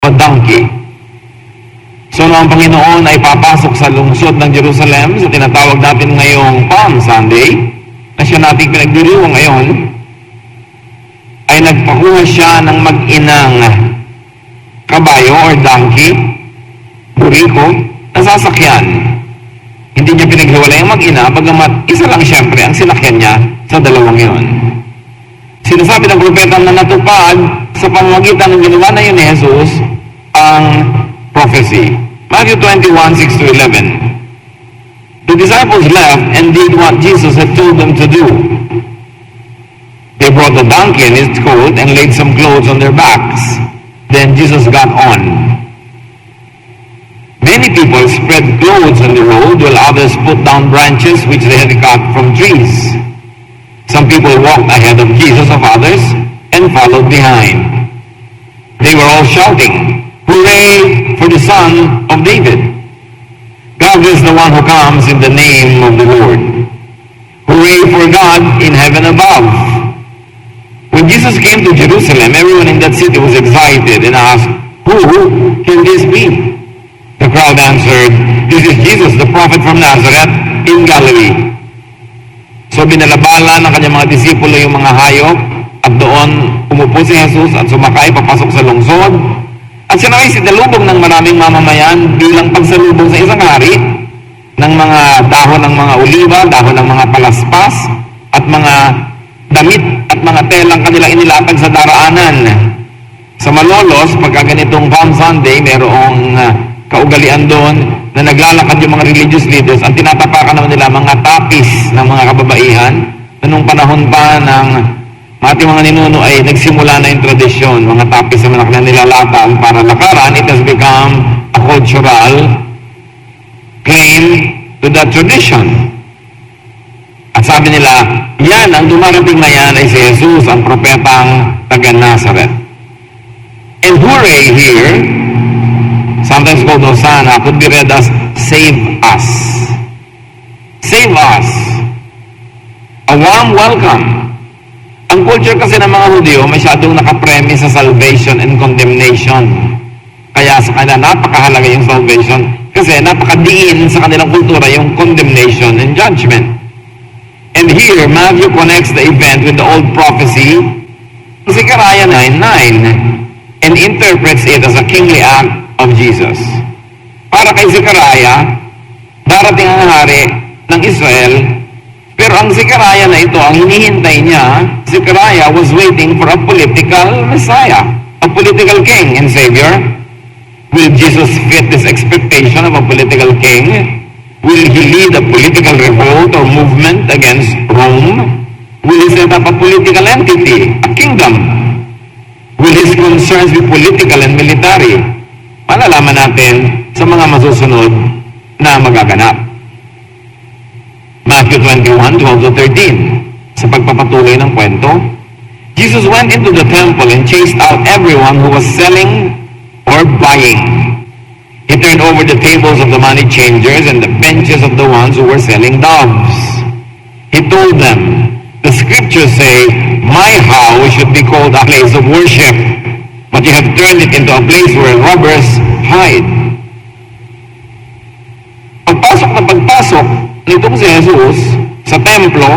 a donkey. So noong ang Panginoon ay papasok sa lungsod ng Jerusalem sa tinatawag natin ngayong Palm Sunday, na siya nating pinagdiriwang ngayon, ay nagpakuha siya ng mag-inang kabayo or donkey, buriko, na sasakyan. Hindi niya pinaghiwalay ang mag-ina, bagamat isa lang siyempre ang sinakyan niya sa dalawang yun. Sinasabi ng propeta na natupad sa pamamagitan ng ginawa na yun ni Jesus ang prophecy. Matthew 21:6-11. The disciples left and did what Jesus had told them to do. They brought the donkey and its colt and laid some clothes on their backs. Then Jesus got on. Many people spread clothes on the road, while others put down branches which they had cut from trees. Some people walked ahead of Jesus of others and followed behind. They were all shouting, "Hooray for the Son of David! God is the one who comes in the name of the Lord. Hooray for God in heaven above." When Jesus came to Jerusalem, everyone in that city was excited and asked, Who can this be? The crowd answered, "This is Jesus, the prophet from Nazareth in Galilee." So binalabala ng kanyang mga disipulo yung mga hayop at doon umupo si Jesus at sumakay papasok sa lungsod. At siya naman sinalubong ng maraming mamamayan bilang pagsalubong sa isang hari ng mga dahon ng mga oliba, dahon ng mga palaspas at mga damit at mga telang kanilang inilatag sa daraanan. Sa Malolos, pagka ganitong Palm Sunday, merong kaugalian doon na naglalakad yung mga religious leaders. Ang tinatapakan naman nila mga tapis ng mga kababaihan na nung panahon pa ng ating mga ninuno ay nagsimula na yung tradisyon. Mga tapis naman na nilalatan para lakaran. It has become a cultural claim to that tradition. At sabi nila, yan, ang dumarating na yan ay si Jesus, ang propetang taga Nazareth. And hooray here, sometimes called Hosanna, could be read as save us. Save us. A warm welcome. Ang culture kasi ng mga Hudyo masyadong nakapremise sa salvation and condemnation. Kaya sa kanila napakahalaga yung salvation kasi napakadiin sa kanilang kultura yung condemnation and judgment. And here, Matthew connects the event with the old prophecy, Zechariah 9:9, and interprets it as a kingly act of Jesus. Para kay Zechariah, darating ang hari ng Israel, pero ang Zechariah na ito, ang hinihintay niya, Zechariah was waiting for a political Messiah, a political king and Savior. Will Jesus fit this expectation of a political king? Will he lead a political revolt or movement against Rome? Will he set up a political entity, a kingdom? Will his concerns be political and military? Malalaman natin sa mga masusunod na magaganap. Matthew 21:12-13. Sa pagpapatuloy ng kwento, Jesus went into the temple and chased out everyone who was selling or buying. He turned over the tables of the money changers and the benches of the ones who were selling doves. He told them, "The scriptures say, my house should be called a place of worship, but you have turned it into a place where robbers hide." Pagpasok nitong si Jesus sa templo,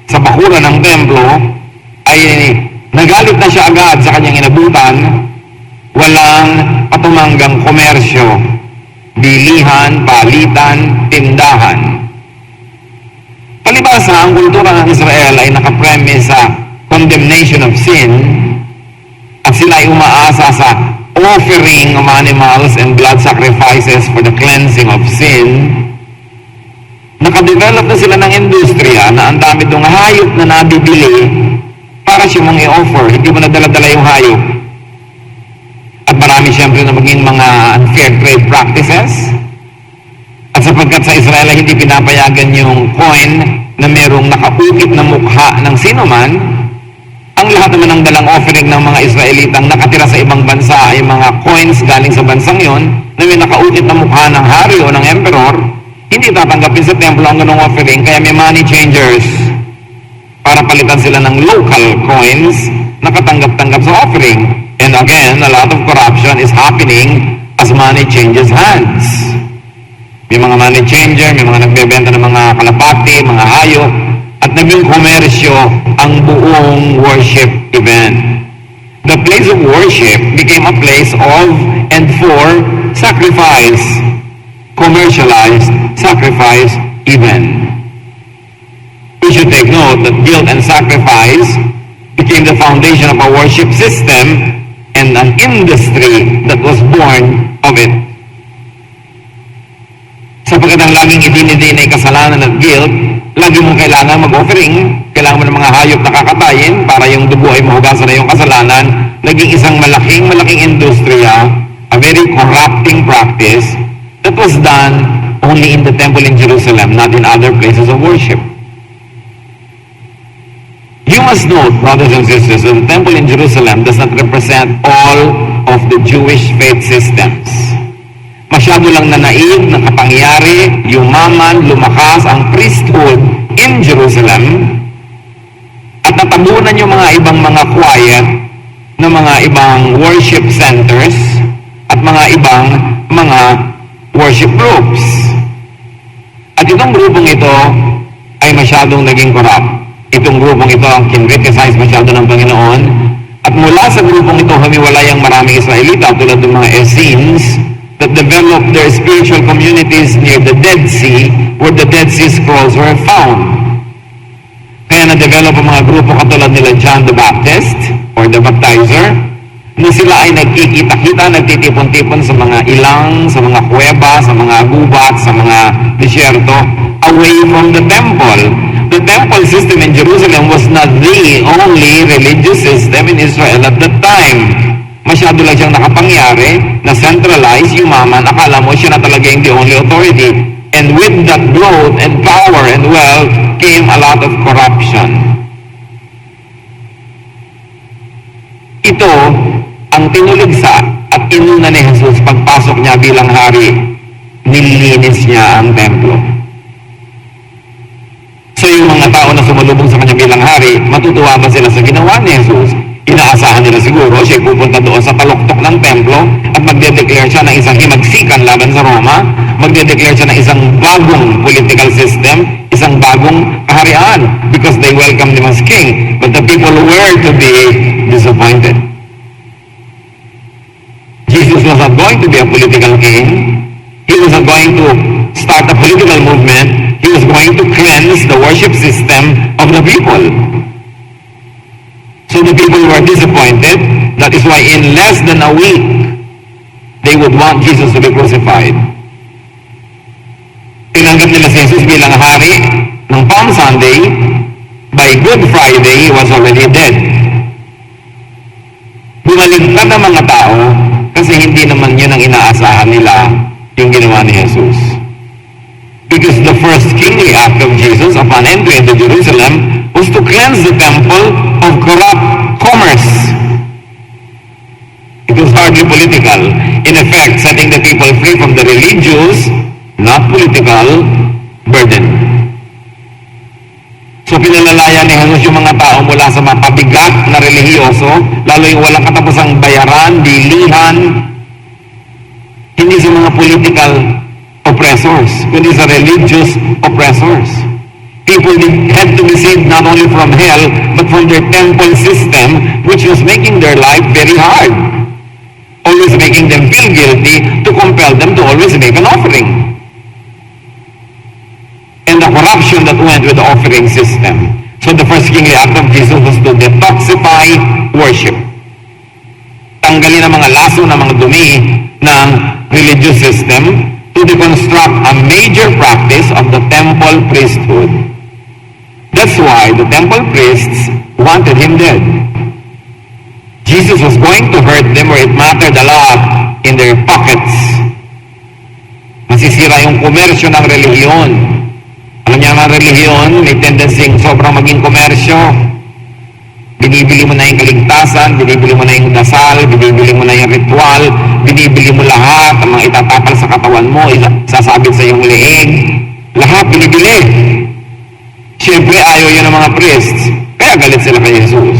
sa bakuran ng templo, ay nagalit na siya agad sa kanyang inabutan. Walang patumanggang komersyo, bilihan, palitan, tindahan. Palibasa, ang kultura ng Israel ay nakapremise sa condemnation of sin at sila ay umaasa sa offering of animals and blood sacrifices for the cleansing of sin. Nakadevelop na sila ng industriya na ang dami itong hayop na nabibili para siya mong i-offer. Hindi mo nadala-dala yung hayop. At marami siyempre na maging mga unfair trade practices. At sapagkat sa Israel ay hindi pinapayagan yung coin na merong nakaukit na mukha ng sino man, ang lahat naman ng dalang offering ng mga Israelitang nakatira sa ibang bansa ay mga coins galing sa bansang yon na may nakaukit na mukha ng hari o ng emperor, hindi tatanggapin sa templo ang ganong offering, kaya may money changers para palitan sila ng local coins na katanggap-tanggap sa offering. And again, a lot of corruption is happening as money changes hands. May mga money changer, may mga nagbebenta ng mga kalapati, mga hayop, at naging komersyo ang buong worship event. The place of worship became a place of and for sacrifice, commercialized sacrifice even. We should take note that guilt and sacrifice became the foundation of a worship system and an industry that was born of it. Sapagkat ang laging idinidinay kasalanan at guilt, lagi mong kailangan mag-offering, kailangan mo ng mga hayop na kakatayin para yung dugo ay mahugasan na yung kasalanan, naging isang malaking industriya, a very corrupting practice that was done only in the temple in Jerusalem, not in other places of worship. You must note, brothers and sisters, that the temple in Jerusalem does not represent all of the Jewish faith systems. Masyado lang nanaig, nakapangyari, yumaman, lumakas ang priesthood in Jerusalem at natabunan yung mga ibang mga quiet na mga ibang worship centers at mga ibang mga worship groups. At itong grupong ito ay masyadong naging corrupt. Itong grupong ito ang kinriticize masyado ng Panginoon. At mula sa grupong ito, humiwalay ang maraming Israelita tulad ng mga Essenes that developed their spiritual communities near the Dead Sea where the Dead Sea Scrolls were found. Kaya na-develop ang mga grupo katulad nila John the Baptist or the Baptizer na sila ay nagkikita-kita, nagtitipon-tipon sa mga ilang, sa mga kuweba, sa mga gubat, sa mga disyerto away from the temple. The temple system in Jerusalem was not the only religious system in Israel at that time. Masyado lang siyang nakapangyari, na centralized, yumaman, akala mo siya na talaga yung the only authority. And with that growth and power and wealth came a lot of corruption. Ito ang tinuligsa at inuna ni Jesus pagpasok niya bilang hari. Nilinis niya ang templo. So yung mga tao na sumalubong sa kanya bilang hari, matutuwa ba sila sa ginawa ni Jesus? Inaasahan nila siguro siya pupunta doon sa taluktok ng templo at magde-declare siya ng isang himagsikan laban sa Roma, magde-declare siya ng isang bagong political system, isang bagong kaharian because they welcomed him as king. But the people were to be disappointed. Jesus was not going to be a political king. He was not going to start a political movement. He was going to cleanse the worship system of the people. So the people were disappointed. That is why in less than a week, they would want Jesus to be crucified. Tinanggap nila si Jesus bilang hari ng Palm Sunday. By Good Friday, he was already dead. Bumaligtad ang mga tao kasi hindi naman yun ang inaasahan nila yung ginawa ni Jesus. Because the first kingly act of Jesus upon entry into Jerusalem was to cleanse the temple of corrupt commerce. It was hardly political. In effect, setting the people free from the religious, not political, burden. So pinalalayan ni Jesus yung mga tao mula sa mapabigat na relihiyoso, lalo yung walang katapusang bayaran, dilihan, hindi sa mga political oppressors, kundi sa religious oppressors. People had to be saved not only from hell, but from their temple system, which was making their life very hard. Always making them feel guilty to compel them to always make an offering. And the corruption that went with the offering system. So the first kingly act of Jesus was to detoxify worship. Tanggalin ang mga laso ng mga dumi ng religious system to deconstruct a major practice of the temple priesthood. That's why the temple priests wanted him dead. Jesus was going to hurt them where it mattered a lot, in their pockets. Masisira yung komersyo ng relihiyon. Alam niya ang relihiyon, may tendency sobrang maging komersyo. Binibili mo na yung kaligtasan, binibili mo na yung dasal, binibili mo na yung ritual, binibili mo lahat, ang mga itatapal sa katawan mo, sasabit sa iyong leeg. Lahat binibili. Siyempre, ayaw yun ng mga priests. Kaya galit sila kay Jesus.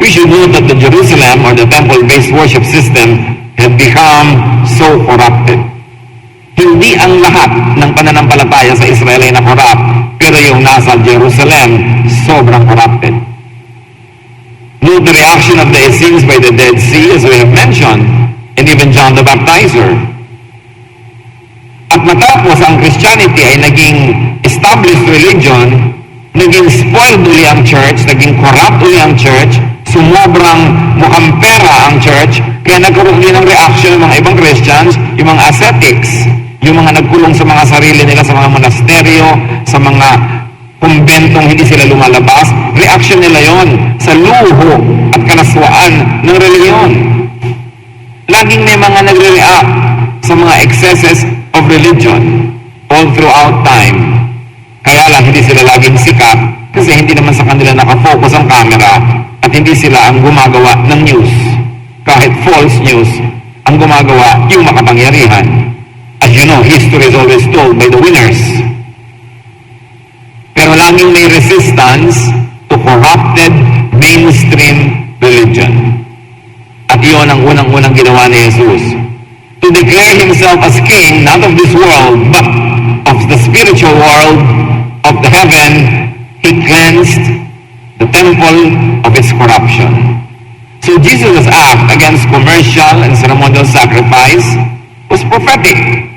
We should note that the Jerusalem or the temple-based worship system had become so corrupted. Hindi ang lahat ng pananampalataya sa Israel ay na-corrupt, pero yung nasa Jerusalem, sobrang corrupted. Note the reaction of the Essenes by the Dead Sea, as we have mentioned, and even John the Baptizer. At matapos ang Christianity ay naging established religion, naging spoiled uli ang church, naging corrupt uli ang church, sumobrang mukhang pera ang church, kaya nagkaroon din ng reaction ng mga ibang Christians, yung mga ascetics, yung mga nagkulong sa mga sarili nila sa mga monasteryo, sa mga kumbentong hindi sila lumalabas, reaction nila yon sa luho at kalaswaan ng reliyon. Laging may mga nagre-react sa mga excesses of religion all throughout time. Kaya lang hindi sila laging sikat kasi hindi naman sa kanila nakafocus ang camera at hindi sila ang gumagawa ng news. Kahit false news, ang gumagawa yung makapangyarihan. As you know, history is always told by the winners. Pero laging may resistance to corrupted mainstream religion. At iyon ang unang-unang ginawa ni Jesus. To declare himself as king, not of this world, but of the spiritual world, of the heaven, he cleansed the temple of its corruption. So Jesus' act against commercial and ceremonial sacrifice was prophetic.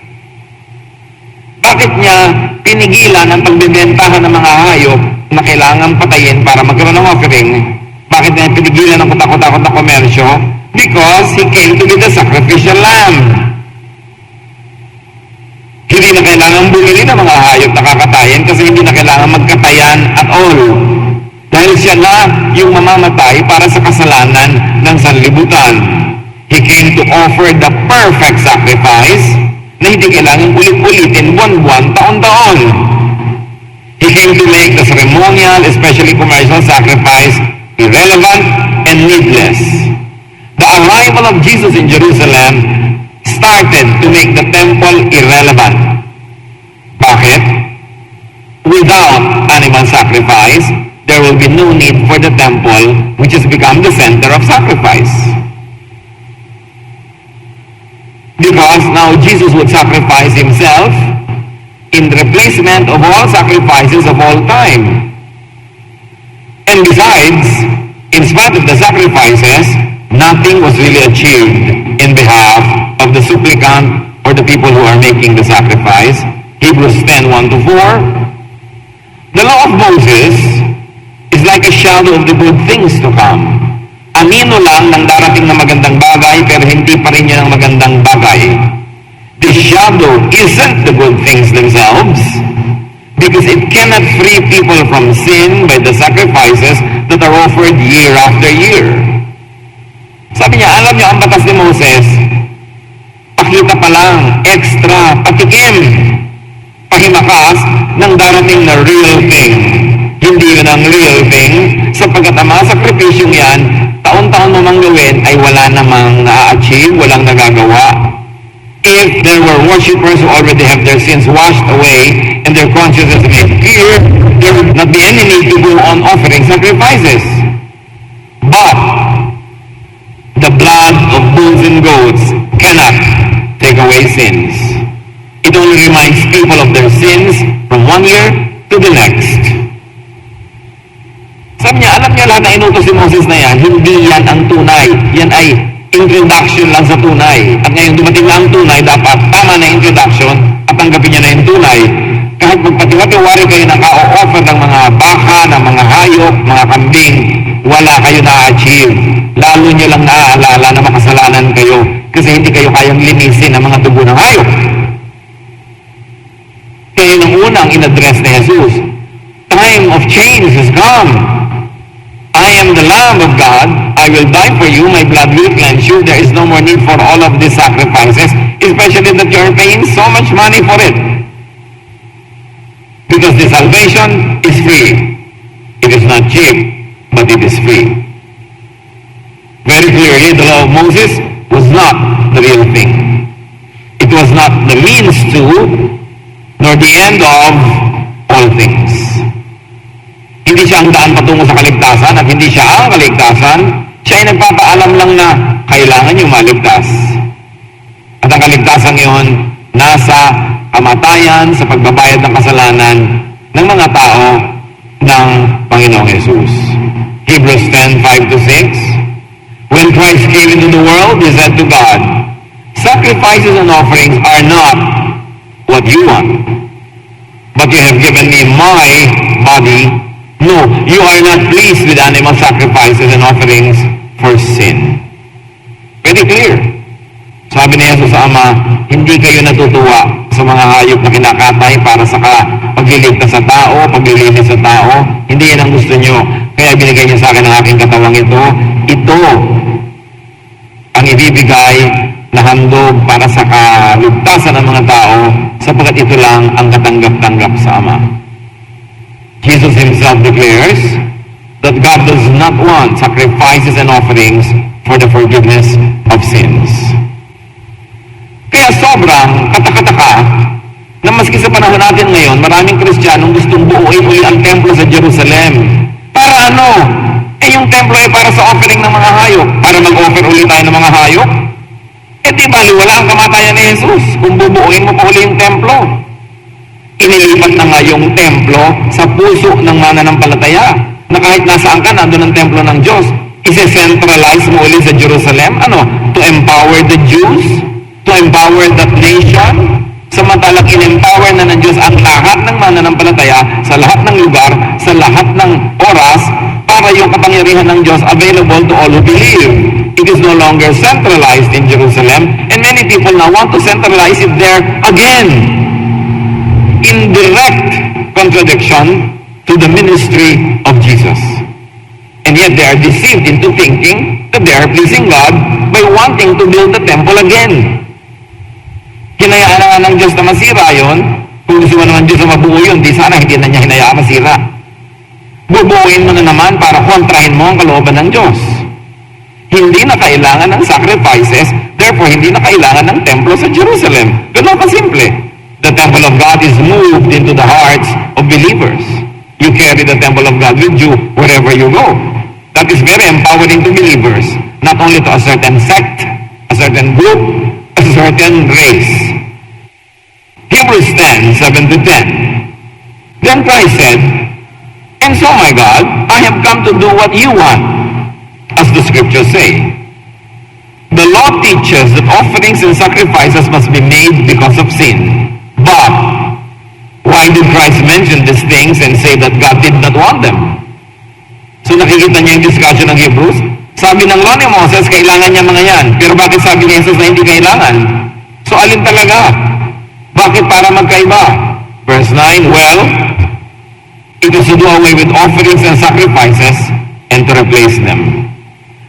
Bakit niya pinigilan ang pagbibentahan ng mga hayop na kailangan patayin para magkaroon ng offering? Bakit niya pinigilan ang kutakot-takot na komersyo? Because he came to be the sacrificial lamb. Hindi na kailangan bumili ng mga hayop na kakatayin kasi hindi na kailangan magkatayan at all. Dahil siya na yung mamamatay para sa kasalanan ng sanlibutan. He came to offer the perfect sacrifice na hindi kailangan ulit-ulitin buwan-buwan, taon-taon. He came to make the ceremonial, especially commercial sacrifice, irrelevant and needless. The arrival of Jesus in Jerusalem started to make the temple irrelevant. Bakit? Without animal sacrifice, there will be no need for the temple, which has become the center of sacrifice. Because now Jesus would sacrifice himself in replacement of all sacrifices of all time. And besides, in spite of the sacrifices, nothing was really achieved in behalf of the supplicant or the people who are making the sacrifice. Hebrews 10:1-4. The law of Moses is like a shadow of the good things to come. Anino lang ng darating na magandang bagay pero hindi pa rin yan ang magandang bagay. The shadow isn't the good things themselves because it cannot free people from sin by the sacrifices that are offered year after year. Sabi niya, alam niyo ang batas ni Moses, pakita pa lang, extra, patikim, pahimakas ng darating na real thing. Hindi yun ang real thing sapagkat ang mga sakripisyong yan taon-taon namang gawin ay wala namang na-achieve, walang nagagawa. If there were worshippers who already have their sins washed away and their consciences made clear, there would not be any need to go on offering sacrifices. But the blood of bulls and goats cannot take away sins. It only reminds people of their sins from one year to the next. Sabi niya, alam niya lahat na inutos si Moses na yan, hindi yan ang tunay. Yan ay introduction lang sa tunay. At ngayon dumating na ang tunay, dapat tama na introduction at tanggapin niya na yung tunay. Kahit magpatiwati-wari kayo ng ka-offer ng mga baka, ng mga hayop, mga kambing, wala kayo na-achieve. Lalo niyo lang naaalala na makasalanan kayo kasi hindi kayo kayang linisin ng mga dugo ng hayop. Kaya yun ang unang in-address ni Jesus. Time of change has come. I am the Lamb of God. I will die for you. My blood will cleanse you. There is no more need for all of these sacrifices, especially that you are paying so much money for it. Because the salvation is free. It is not cheap, but it is free. Very clearly, the law of Moses was not the real thing. It was not the means to, nor the end of all things. Hindi siya ang daan patungo sa kaligtasan at hindi siya ang kaligtasan. Siya ay nagpapaalam lang na kailangan yung maligtas. At ang kaligtasan yun, nasa kamatayan sa pagbabayad ng kasalanan ng mga tao ng Panginoong Yesus. Hebrews 10:5-6. When Christ came into the world, He said to God, "Sacrifices and offerings are not what you want, but you have given me my body. No, you are not pleased with animal sacrifices and offerings for sin." Very clear. Sabi ni Jesus sa Ama, hindi kayo natutuwa sa mga hayop na kinakatay para sa pagliligtas sa tao, paglilinis sa tao. Hindi yan ang gusto nyo. Kaya binigay niyo sa akin ang aking katawang ito. Ito ang ibibigay na handog para sa kaligtasan ng mga tao, sapagkat ito lang ang katanggap-tanggap sa Ama. Jesus Himself declares that God does not want sacrifices and offerings for the forgiveness of sins. Kaya sobrang katakataka na maski sa panahon natin ngayon, maraming Kristiyanong gustong buuin uli ang templo sa Jerusalem. Para ano? Yung templo ay para sa offering ng mga hayop. Para mag-offer uli tayo ng mga hayop? Di baliwala ang kamatayan ni Jesus kung bubuuin mo pa uli yung templo. Inilipat na nga yung templo sa puso ng mananampalataya. Na kahit nasaan ka, nandun ang templo ng Diyos. Ise-centralize mo uli sa Jerusalem. Ano? To empower the Jews? To empower that nation? Samantalang in-empower na ng Diyos ang lahat ng mananampalataya sa lahat ng lugar, sa lahat ng oras, para yung kapangyarihan ng Diyos available to all who believe. It is no longer centralized in Jerusalem, and many people now want to centralize it there again, in direct contradiction to the ministry of Jesus. And yet they are deceived into thinking that they are pleasing God by wanting to build the temple again. Hinayaan na ng Diyos na masira yun. Kung gusto mo naman Diyos na mabuo yun, di sana hindi na niya hinayaan masira. Bubuuin mo na naman para kontrahin mo ang kalooban ng Diyos. Hindi na kailangan ng sacrifices, therefore hindi na kailangan ng templo sa Jerusalem. Ganun ka simple. The temple of God is moved into the hearts of believers. You carry the temple of God with you wherever you go. That is very empowering to believers, not only to a certain sect, a certain group, a certain race. Hebrews 10:7-10. Then Christ said, "And so, my God, I have come to do what you want, as the scriptures say. The law teaches that offerings and sacrifices must be made because of sin. But why did Christ mention these things and say that God did not want them?" So nakikita niyo yung discussion ng Hebrews? Sabi ng law ni Moses, kailangan niya mga yan. Pero bakit sabi ni Jesus na hindi kailangan? So alin talaga? Bakit para magkaiba? Verse 9, well, it is to do away with offerings and sacrifices and to replace them.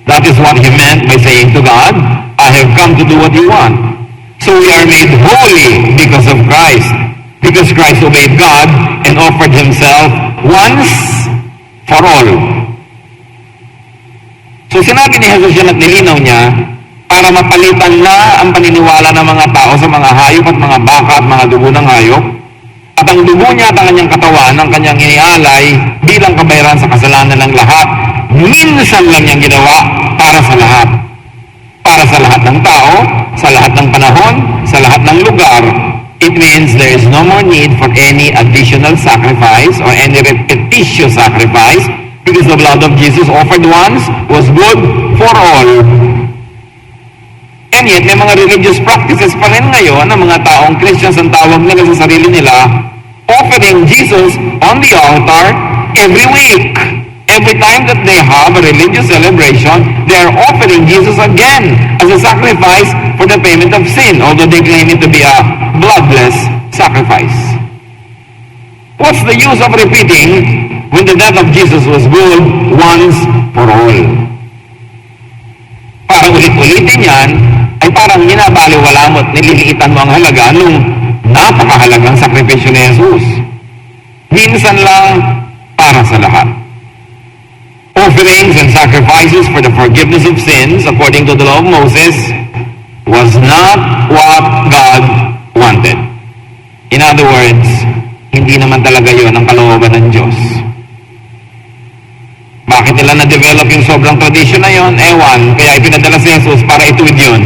That is what He meant by saying to God, "I have come to do what you want." So we are made holy because of Christ. Because Christ obeyed God and offered Himself once for all. So sinabi ni Jesus yan at nilinaw niya para mapalitan na ang paniniwala ng mga tao sa mga hayop at mga baka at mga dugo ng hayop. At ang dugo niya at ang kanyang katawan, ang kanyang inialay bilang kabayaran sa kasalanan ng lahat, minsan lang niyang ginawa para sa lahat. Para sa lahat ng tao, sa lahat ng panahon, sa lahat ng lugar. It means there is no more need for any additional sacrifice or any repetitious sacrifice because the blood of Jesus offered once was good for all. And yet, may mga religious practices pa rin ngayon ng mga taong Christians ang tawag nila sa sarili nila, offering Jesus on the altar every week. Every time that they have a religious celebration, they are offering Jesus again as a sacrifice for the payment of sin, although they claim it to be a bloodless sacrifice. What's the use of repeating when the death of Jesus was good once for all? Para ulit-ulitin yan, ay parang minabaliwala mo at nililiitan mo ang halaga nung napakahalagang sakripisyo ni Jesus. Minsan lang para sa lahat. Offerings and sacrifices for the forgiveness of sins, according to the law of Moses, was not what God wanted. In other words, hindi naman talaga yun ang kalooban ng Diyos. Bakit nila na-develop yung sobrang tradition na yon? Ewan, kaya ipinadala si Jesus para ituwid yun.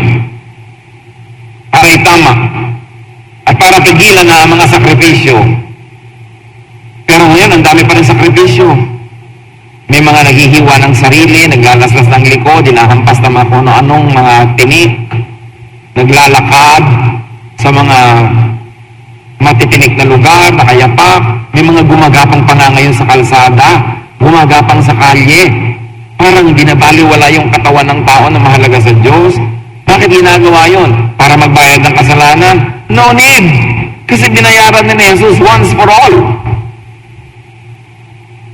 Para itama. At para pigilan na ang mga sakripisyo. Pero ngayon, ang dami pa rin sakripisyo. May mga naghihiwa ng sarili, naglalaslas ng likod, dinahampas na mga kung anong mga tinik, naglalakad sa mga matitinik na lugar, nakayapak. May mga gumagapang pa nga ngayon sa kalsada, gumagapang sa kalye. Parang binabaliwala yung katawan ng tao na mahalaga sa Diyos. Bakit ginagawa yun? Para magbayad ng kasalanan? No need! Kasi binayaran ni Jesus once for all.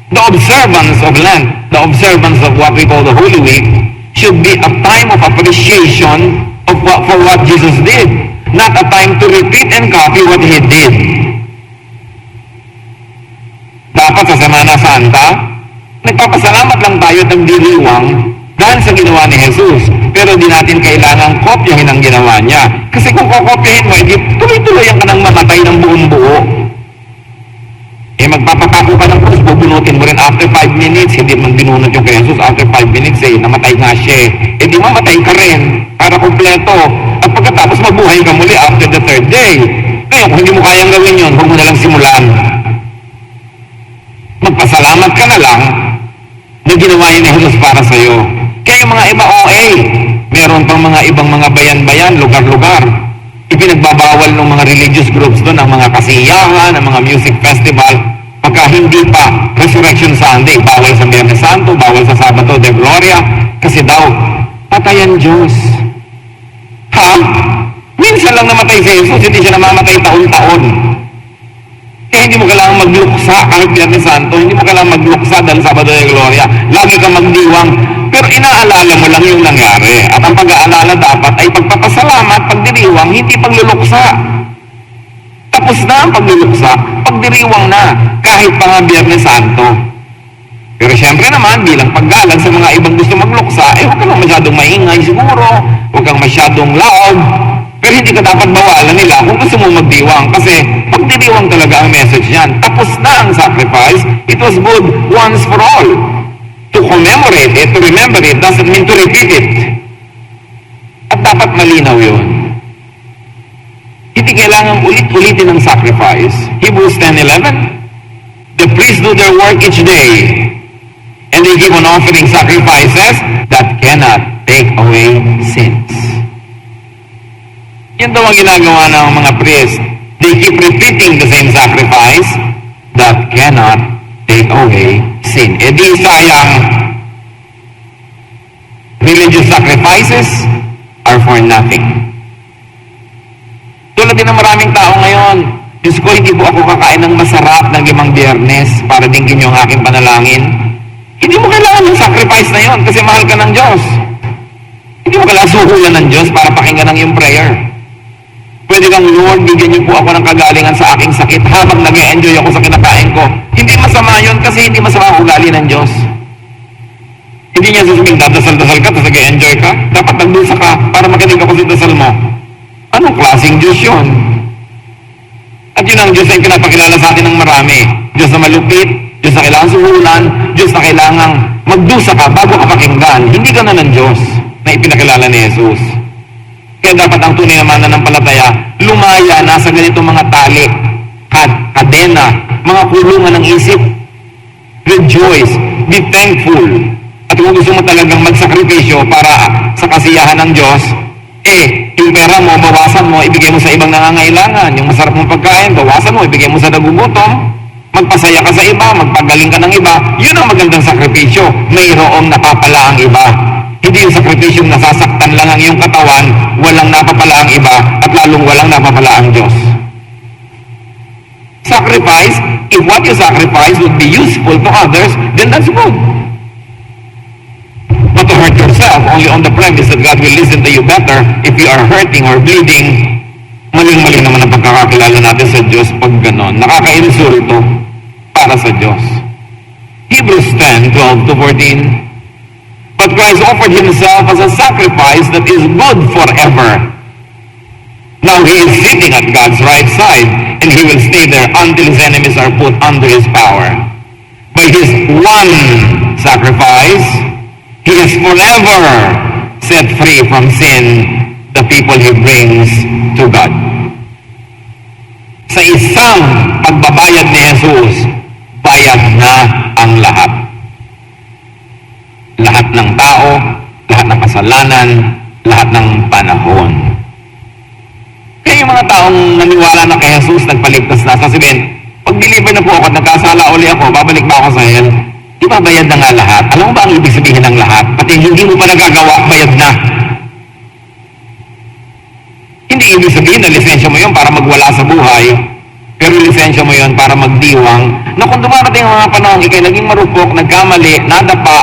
The observance of Lent, the observance of what we call the Holy Week, should be a time of appreciation for what Jesus did, not a time to repeat and copy what He did. Dapat sa Semana Santa, nagpapasalamat lang tayo at nagdiriwang dahil sa ginawa ni Jesus. Pero di natin kailangang kopyahin ang ginawa niya. Kasi kung kokopyahin mo, tuloy-tuloy ka nang mamatay ng buong buo. Magpapapako ka ng krus, bubunutin mo rin after 5 minutes. Hindi man binunot yung kay Jesus after 5 minutes namatay nga siya di mamatay ka rin para kompleto. At pagkatapos mabuhay ka muli after the 3rd day. Ngayon, kung hindi mo kayang gawin yun, huwag mo na lang simulan. Magpasalamat ka na lang na ginawa niya ni Jesus para sa'yo. Kaya yung mga iba OA, meron pang mga ibang mga bayan-bayan, lugar-lugar. Ipinagbabawal ng mga religious groups doon, ang mga kasiyahan, ang mga music festival. Pagka hindi pa Resurrection Sunday, bawal sa Biyernes Santo, bawal sa Sabado de Gloria, kasi daw, patayan Diyos. Ha? Minsan lang namatay si Jesus, hindi siya namamatay taon-taon. Kaya hindi mo kailangan magluksa kahit Biyernes Santo, hindi mo kailangan magluksa dahil Sabado de Gloria. Lagi kang magdiwang. Pero inaalala mo lang yung nangyari. At ang pag-aalala dapat ay pagpapasalamat, pagdiriwang, hindi pagluluksa. Tapos na ang pagluluksa, pagdiriwang na, kahit pa nga Biyernes Santo. Pero syempre naman, bilang paggalang sa mga ibang gusto magluksa, huwag kang masyadong maingay siguro, huwag kang masyadong loud, pero hindi ka dapat bawalan nila kung gusto mo magdiwang, kasi pagdiriwang talaga ang message niyan. Tapos na ang sacrifice, it was good once for all. To commemorate it, to remember it, doesn't mean to repeat it. At dapat malinaw yun. Hindi kailangan ulit-ulitin ang sacrifice. Hebrews 10:11, the priests do their work each day, and they give on offering sacrifices that cannot take away sins. Yan daw ang ginagawa ng mga priests. They keep repeating the same sacrifice that cannot take away sin. Di sayang, religious sacrifices are for nothing. Tulad din ng maraming tao ngayon, Diyos ko, hindi po ako kakain ng masarap ng 5 Biyernes para dinggin yung aking panalangin. Hindi mo kailangan ng sacrifice na yon kasi mahal ka ng Diyos. Hindi mo kailangan suhulan ng Diyos para pakinggan ng iyong prayer. Pwede kang, Lord, bigyan niyo po ako ng kagalingan sa aking sakit habang nag-e-enjoy ako sa kinakain ko. Hindi masama yun kasi hindi masama ang ugali ng Diyos. Hindi niya susuming dadasal-dasal ka tapos nag-e-enjoy ka. Dapat nagdusa ka para makinig ako sa dasal mo. Anong klaseng Diyos yun? At yun ang Diyos na yung pinapakilala sa atin ng marami. Diyos na malupit, Diyos na kailangan suhulan, Diyos na kailangan magdusa ka bago ka pakinggan. Hindi ka na ng Diyos na ipinakilala ni Jesus. Kaya dapat ang tunay na mananampalataya, lumaya na sa ganito mga tali, kadena, mga kulungan ng isip. Rejoice, be thankful. At kung gusto mo talagang magsakripisyo para sa kasiyahan ng Diyos, yung pera mo, bawasan mo, ibigay mo sa ibang nangangailangan. Yung masarap mong pagkain, bawasan mo, ibigay mo sa nagugutom. Magpasaya ka sa iba, magpagaling ka ng iba. Yun ang magandang sakripisyo. Mayroong napapala ang iba. Hindi yung sakripisyo nasasaktan lang ang iyong katawan, walang napapala ang iba, at lalong walang napapala ang Diyos. Sacrifice, if what you sacrifice would be useful to others, then that's good. But to hurt yourself only on the premise that God will listen to you better if you are hurting or bleeding, maling-maling naman ang pagkakakilala natin sa Diyos pag ganon. Nakaka-insulto para sa Diyos. Hebrews 10:12-14. But Christ offered Himself as a sacrifice that is good forever. Now He is sitting at God's right side, and He will stay there until His enemies are put under His power. By His one sacrifice, He has forever set free from sin the people He brings to God. Sa isang pagbabayad ni Jesus, bayad na ang lahat. Lahat ng tao, lahat ng kasalanan, lahat ng panahon. Kaya yung mga taong naniwala na kay Jesus, nagpaligtas na, sasabihin, pag deliver na po ako at nagkasala uli ako, babalik ba ako sa hell? Di ba bayad na nga lahat? Alam mo ba ang ibig sabihin ng lahat? Pati hindi mo pa nagagawa, bayad na. Hindi ibig sabihin na lisensya mo yun para magwala sa buhay, pero lisensya mo yun para magdiwang, na kung dumarating ang mga panahon, ikay naging marupok, nagkamali, nadapa,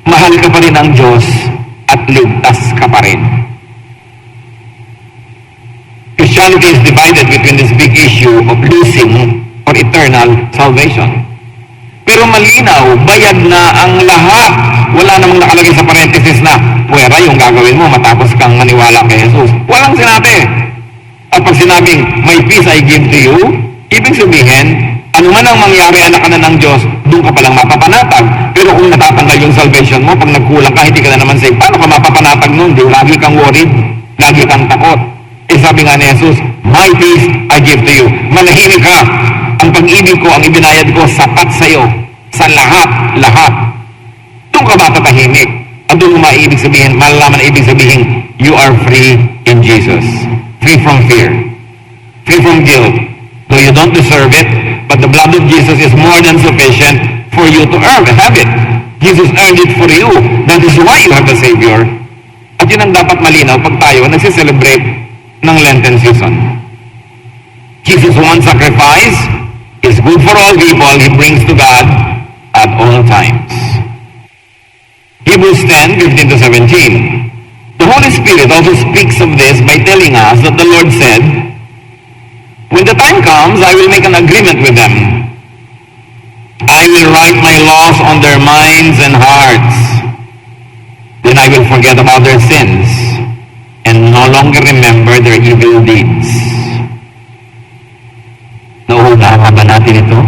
mahal ka pa rin ang Diyos at ligtas ka pa rin. Christianity is divided between this big issue of losing or eternal salvation. Pero malinaw, bayad na ang lahat. Wala namang nakalagay sa parenthesis na puwera yung gagawin mo matapos kang maniwala kay Jesus. Walang sinabi. At pag sinabing, my peace I give to you, ibig sabihin, ano man ang mangyari, anak ka na ng Diyos, doon ka palang mapapanatag. Pero kung natatanggal yung salvation mo, pag nagkulang ka, hindi ka na naman saved, paano ka mapapanatag nun? Di, lagi kang worried, lagi kang takot. Eh sabi nga ni Jesus, my peace I give to you. Manahimik ka. Ang pag-ibig ko, ang ibinayad ko, sapat sa iyo. Sa lahat. Doon ka matatahimik. At doon mo maibig sabihin, malalaman na ibig sabihin, you are free in Jesus. Free from fear. Free from guilt. Though you don't deserve it, but the blood of Jesus is more than sufficient for you to have it. Jesus earned it for you. That is why you have a Savior. At yun ang dapat malinaw pag tayo nagsiselebrate ng Lenten season. Jesus' one sacrifice is good for all people He brings to God at all times. Hebrews 10:15-17. The Holy Spirit also speaks of this by telling us that the Lord said, when the time comes, I will make an agreement with them. I will write my laws on their minds and hearts. Then I will forget about their sins and no longer remember their evil deeds. Nauunawa ba natin ito?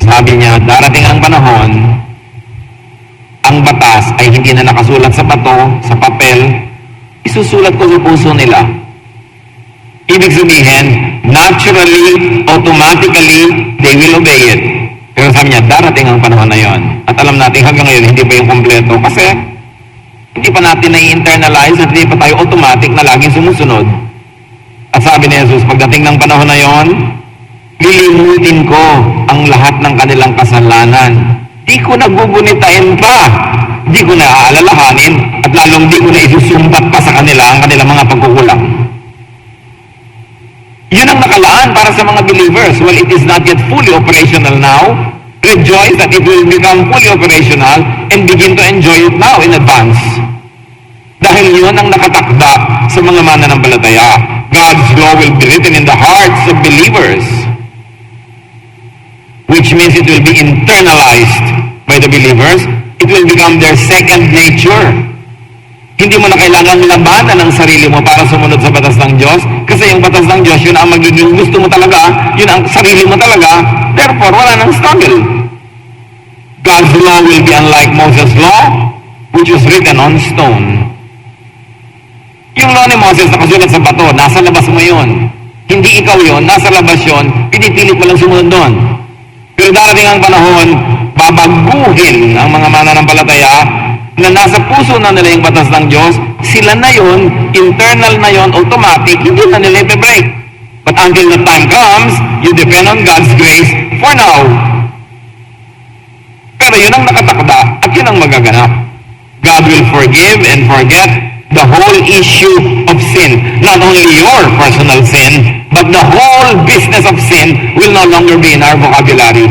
Sabi niya, darating ang panahon, ang batas ay hindi na nakasulat sa bato, sa papel, isusulat ko sa puso nila. Ibig sabihin, naturally, automatically, they will obey it. Pero sabi niya, darating ang panahon na yon. At alam natin hanggang ngayon, hindi pa yung kompleto kasi hindi pa natin na-internalize at hindi pa tayo automatic na laging sumusunod. At sabi ni Jesus, pagdating ng panahon na yon, lilimutin ko ang lahat ng kanilang kasalanan. Di ko nagugunitain pa. Di ko na aalalahanin at lalong di ko na isusumbat pa sa kanila ang kanilang mga pagkukulang. Yun ang nakalaan para sa mga believers. Well, it is not yet fully operational now. Rejoice that it will become fully operational and begin to enjoy it now in advance. Dahil yun ang nakatakda sa mga mananampalataya. God's law will be written in the hearts of believers, which means it will be internalized by the believers. It will become their second nature. Hindi mo na kailangan labanan ang sarili mo para sumunod sa batas ng Diyos, kasi yung batas ng Diyos, yun ang magiging gusto mo talaga, yun ang sarili mo talaga, therefore wala nang struggle. God's law will be unlike Moses' law, which was written on stone. Yung law ni Moses nakasulat sa bato, nasa labas mo yun. Hindi ikaw yun, nasa labas yun, pinipilit mo lang sumunod doon. Pero darating ang panahon, babaguhin ang mga mananampalataya na nasa puso na nila yung batas ng Diyos, sila na yun, internal na yun, automatic, hindi na nila i-break. But until the time comes, you depend on God's grace for now. Pero yun ang nakatakda at yun ang magaganap. God will forgive and forget the whole issue of sin. Not only your personal sin, but the whole business of sin will no longer be in our vocabulary.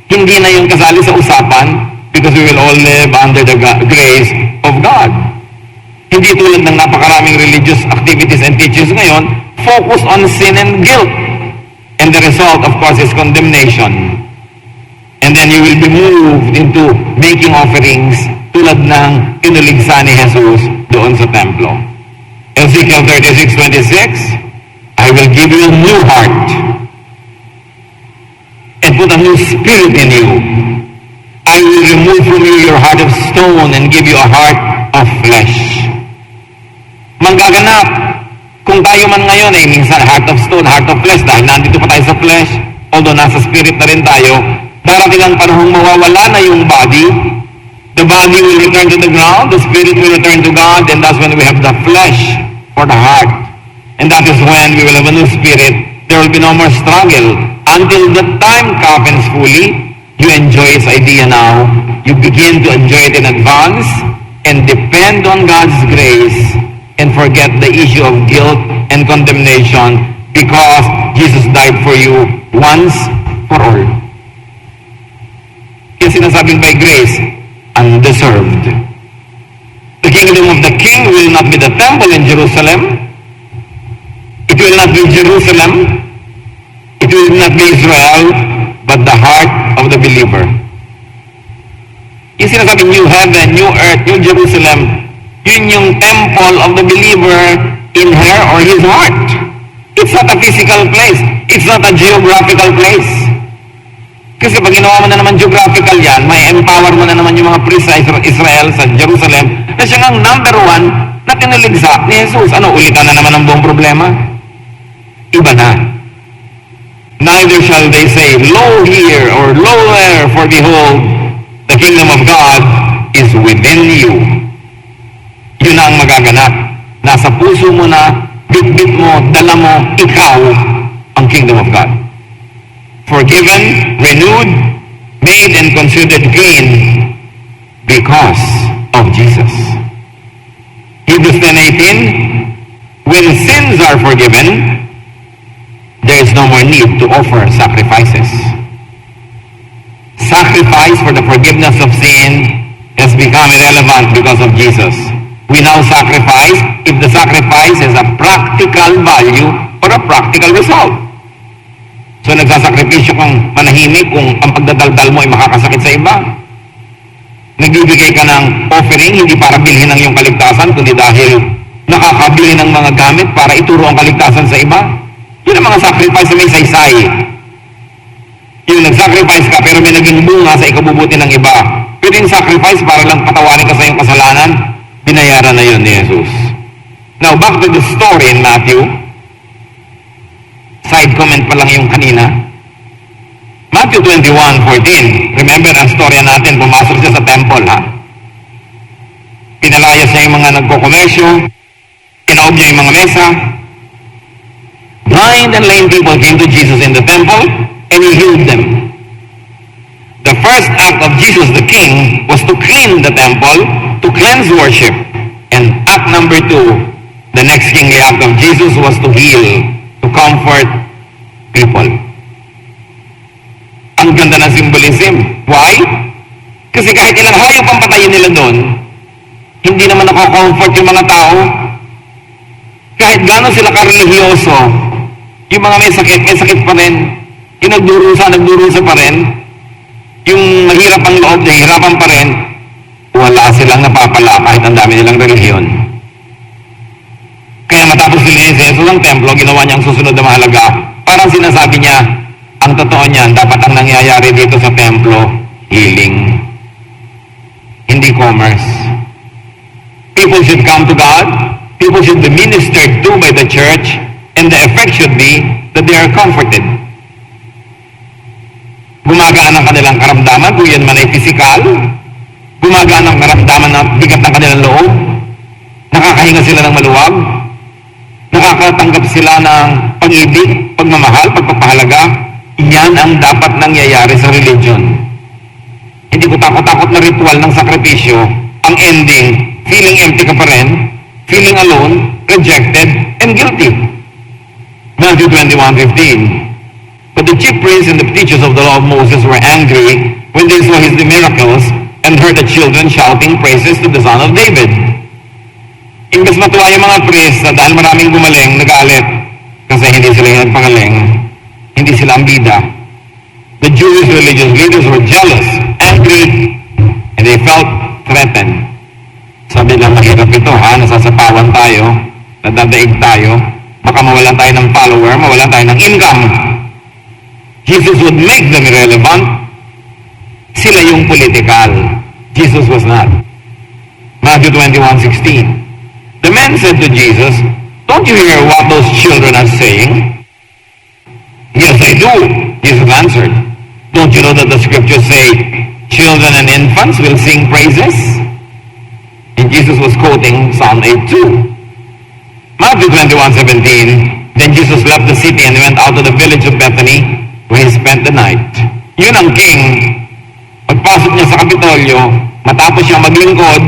Hindi na yung kasali sa usapan, because we will all live under the grace of God. Hindi tulad ng napakaraming religious activities and teachings ngayon, focus on sin and guilt. And the result, of course, is condemnation. And then you will be moved into making offerings tulad ng inuligsa ni Jesus doon sa templo. Ezekiel 36:26, I will give you a new heart and and put a new spirit in you. I will remove from you your heart of stone and give you a heart of flesh. Manggaganap. Kung tayo man ngayon ay minsan heart of stone, heart of flesh, dahil nandito pa tayo sa flesh, although nasa spirit na rin tayo, darating ang panahong mawawala na yung body. The body will return to the ground, the spirit will return to God, and that's when we have the flesh for the heart. And that is when we will have a new spirit. There will be no more struggle. Until the time happens fully, you enjoy its idea now. You begin to enjoy it in advance and depend on God's grace and forget the issue of guilt and condemnation because Jesus died for you once for all. Kasi sinasabing by grace, undeserved. The kingdom of the King will not be the temple in Jerusalem. It will not be Jerusalem. It will not be Israel, but the heart of the believer. Yung sinasabing new heaven, new earth, new Jerusalem, yun yung temple of the believer in her or his heart. It's not a physical place. It's not a geographical place. Kasi pag ginawa mo na naman geographical yan, may empower mo na naman yung mga priests sa Israel, sa Jerusalem, na siya ang number one na tinuligsa ni Jesus. Ano, ulitan na naman ang buong problema? Iba na. Neither shall they say, lo here or lo there, for behold, the kingdom of God is within you. Yun na ang magaganap. Nasa puso mo na, bitbit mo, dala mo, ikaw ang kingdom of God. Forgiven, renewed, made and considered gain because of Jesus. Hebrews 10:18, when sins are forgiven, there is no more need to offer sacrifices. Sacrifice for the forgiveness of sin has become irrelevant because of Jesus. We now sacrifice if the sacrifice has a practical value or a practical result. So nagsasakripisyo kang manahimik kung ang pagdadaldal mo ay makakasakit sa iba. Nagbibigay ka ng offering hindi para bilhin ang iyong kaligtasan, kundi dahil nakakabili ng mga gamit para ituro ang kaligtasan sa iba. Yun ang mga sacrifice na may saysay. Yung nag-sacrifice ka pero may naging bunga sa ikabubuti ng iba. Pero yung sacrifice para lang patawarin ka sa iyong kasalanan, binayaran na yun ni Jesus. Now, back to the story in Matthew. Side comment pa lang yung kanina. Matthew 21:14. Remember, ang storya natin, pumasok siya sa temple, ha? Pinalayas niya yung mga nagkokomersyo, kinaob niya yung mga mesa. Blind and lame people came to Jesus in the temple, and He healed them. The first act of Jesus the King was to clean the temple, to cleanse worship. And act number 2, the next kingly act of Jesus was to heal, to comfort people. Ang ganda ng symbolism. Why? Kasi kahit ilang hayop ang patayin nila doon, hindi naman nako-comfort yung mga tao. Kahit gano'n sila karelihiyoso, yung mga may sakit pa rin. Yung nagdurusa pa rin. Yung mahirap ang loob, nahihirapan pa rin. Wala silang napapala kahit ang dami nilang relihiyon. Kaya matapos nilinis si Jesus ang templo, ginawa niya ang susunod na mahalaga. Parang sinasabi niya, ang totoo niyan, dapat ang nangyayari dito sa templo, healing. Hindi commerce. People should come to God. People should be ministered to by the church. And the effect should be that they are comforted. Gumagaan ang kanilang karamdaman, kung yan man ay physical. Gumagaan ang karamdaman na bigat ng kanilang loob. Nakakahinga sila ng maluwag. Nakakatanggap sila ng pag-ibig, pagmamahal, pagpapahalaga. Yan ang dapat nangyayari sa religion. Hindi ko takot-takot na ritual ng sakripisyo. Ang ending, feeling empty ka pa rin, feeling alone, rejected, and guilty. Matthew 21:15. But the chief priests and the teachers of the law of Moses were angry when they saw his miracles and heard the children shouting praises to the Son of David. Imbes matuwa yung mga priests na dahil maraming gumaling, nagalit kasi hindi sila yung nagpagaling, hindi sila ang bida. The Jewish religious leaders were jealous, angry, and they felt threatened. Sabi lang, mahirap ito ha, nasasapawan tayo, nadadaig tayo, baka mawalan tayo ng follower, mawalan tayo ng income. Jesus would make them irrelevant. Sila yung political. Jesus was not. Matthew 21:16. The man said to Jesus, "Don't you hear what those children are saying?" "Yes, I do," Jesus answered. "Don't you know that the scriptures say, children and infants will sing praises?" And Jesus was quoting Psalm 8:2. Matthew 21:17. Then Jesus left the city and went out to the village of Bethany, where he spent the night. Yun ang king. Pagpasok niya sa Kapitolyo, matapos siya maglingkod,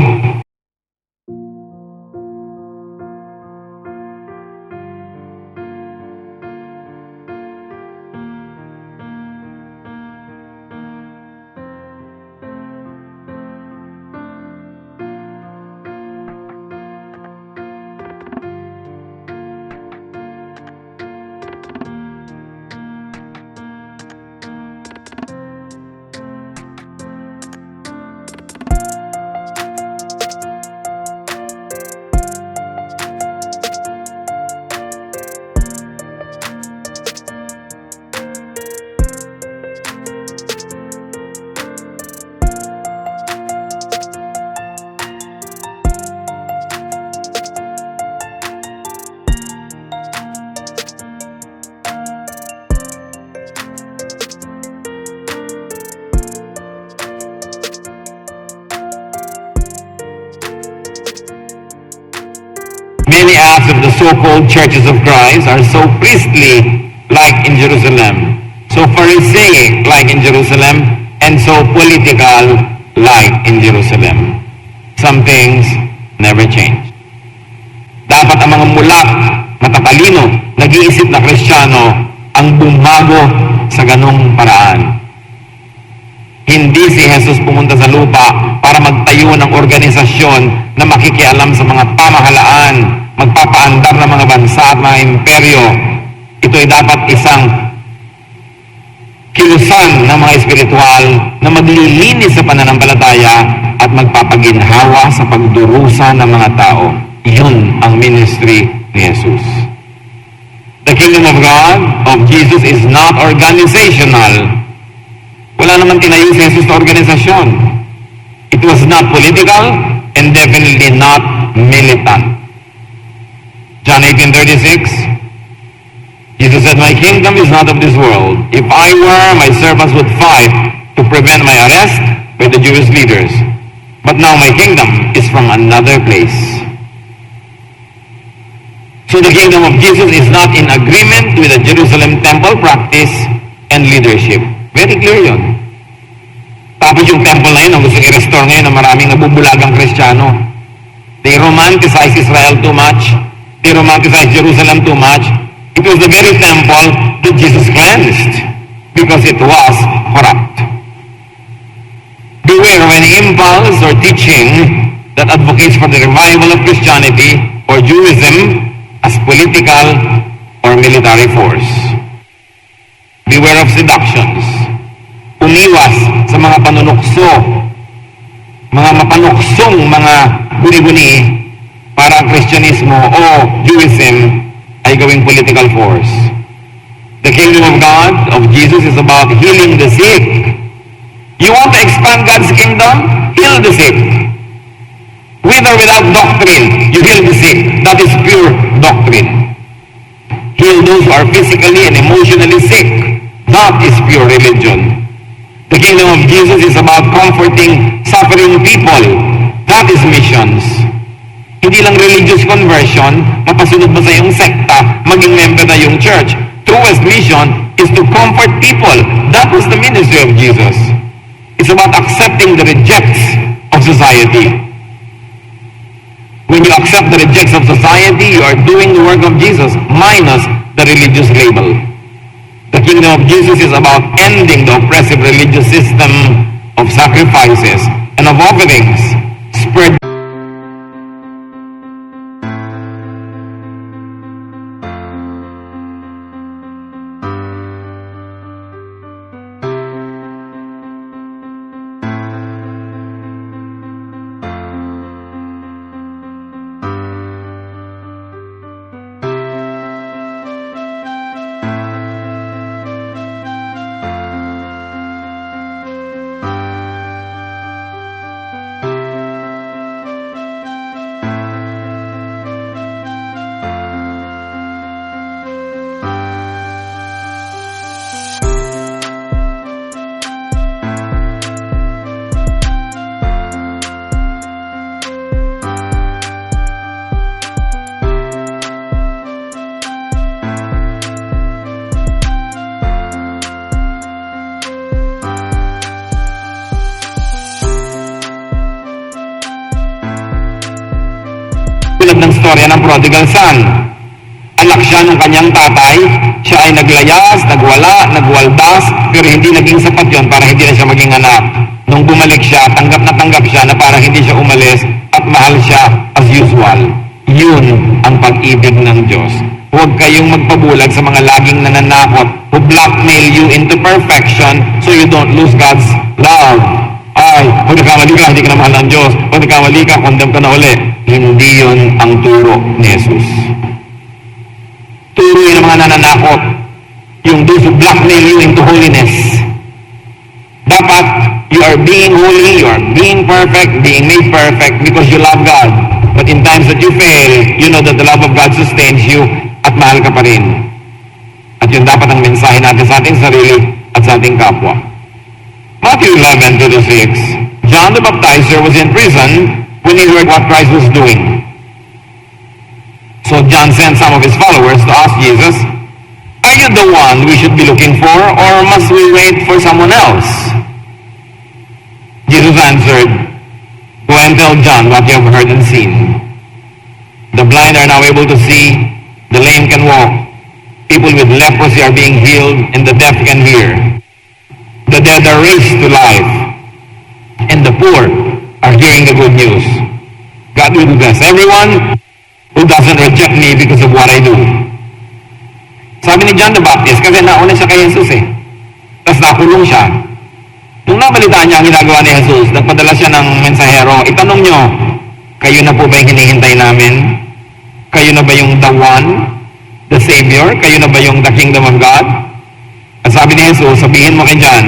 many acts of the so-called churches of Christ are so priestly, like in Jerusalem, so Pharisaic, like in Jerusalem, and so political, like in Jerusalem. Some things never change. Dapat ang mga mulat, matatalino, nag-iisip na Kristiyano ang bumago sa ganong paraan. Hindi si Jesus pumunta sa lupa para magtayo ng organisasyon na makikialam sa mga pamahalaan, magpapaandar ng mga bansa at mga imperyo. Ito ay dapat isang kilusan ng mga espiritual na maglilinis sa pananampalataya at magpapaginhawa sa pagdurusa ng mga tao. Yun ang ministry ni Jesus. The kingdom of God, of Jesus, is not organizational. Wala naman tinayo si Jesus na organisasyon. It was not political and definitely not militant. John 18:36, Jesus said, "My kingdom is not of this world. If I were, my servants would fight to prevent my arrest by the Jewish leaders. But now my kingdom is from another place." So the kingdom of Jesus is not in agreement with the Jerusalem temple practice and leadership. Very clear yun. Tapos yung temple na yun, ang gusto i-restore ngayon ng maraming nabubulagang Kristiyano. They romanticize Israel too much. They romanticize Jerusalem too much. It was the very temple that Jesus cleansed because it was corrupt. Beware of any impulse or teaching that advocates for the revival of Christianity or Judaism as political or military force. Beware of seductions. Umiwas sa mga panunukso, mga mapanuksong mga guni-guni para ang Kristyanismo o Judaism ay gawing political force. The kingdom of God, of Jesus, is about healing the sick. You want to expand God's kingdom? Heal the sick. With or without doctrine, you heal the sick. That is pure doctrine. Heal those who are physically and emotionally sick. That is pure religion. The kingdom of Jesus is about comforting suffering people. That is missions. Hindi lang religious conversion, mapasunod mo sa iyong sekta, maging member na yung church. Truest mission is to comfort people. That was the ministry of Jesus. It's about accepting the rejects of society. When you accept the rejects of society, you are doing the work of Jesus, minus the religious label. The kingdom of Jesus is about ending the oppressive religious system of sacrifices and of offerings, spread Tulad ng storya ng prodigal son. Anak siya ng kanyang tatay, siya ay naglayas, nagwala, nagwaldas, pero hindi naging sapat yon para hindi na siya maging anak. Nung bumalik siya, tanggap na tanggap siya na para hindi siya umalis at mahal siya as usual. Yun ang pag-ibig ng Diyos. Huwag kayong magpabulag sa mga laging nananakot who blackmail you into perfection so you don't lose God's love. Ay, pag nagkamali ka, hindi ka na mahal ng Diyos. Pag nagkamali ka, condemn ka na uli. Hindi yun ang turo ni Jesus. Turo yun ang mga nananakot. Yung those who blackmail you into holiness. Dapat, you are being holy, you are being perfect, being made perfect because you love God. But in times that you fail, you know that the love of God sustains you at mahal ka pa rin. At yun dapat ang mensahe natin sa ating sarili at sa ating kapwa. Matthew 11:26. John the Baptizer was in prison when he heard what Christ was doing. So John sent some of his followers to ask Jesus, "Are you the one we should be looking for, or must we wait for someone else?" Jesus answered, "Go and tell John what you have heard and seen. The blind are now able to see, the lame can walk, people with leprosy are being healed, and the deaf can hear. The dead are raised to life, and the poor are hearing the good news. God will bless everyone who doesn't reject me because of what I do." Sabi ni John the Baptist, kasi nauna siya kay Jesus eh. Tapos nakulong siya. Nung nabalitaan niya ang ginagawa ni Jesus, nagpadala siya ng mensahero, itanong nyo, kayo na po ba yung hinihintay namin? Kayo na ba yung the one, the Savior? Kayo na ba yung the kingdom of God? At sabi ni Jesus, sabihin mo kay John,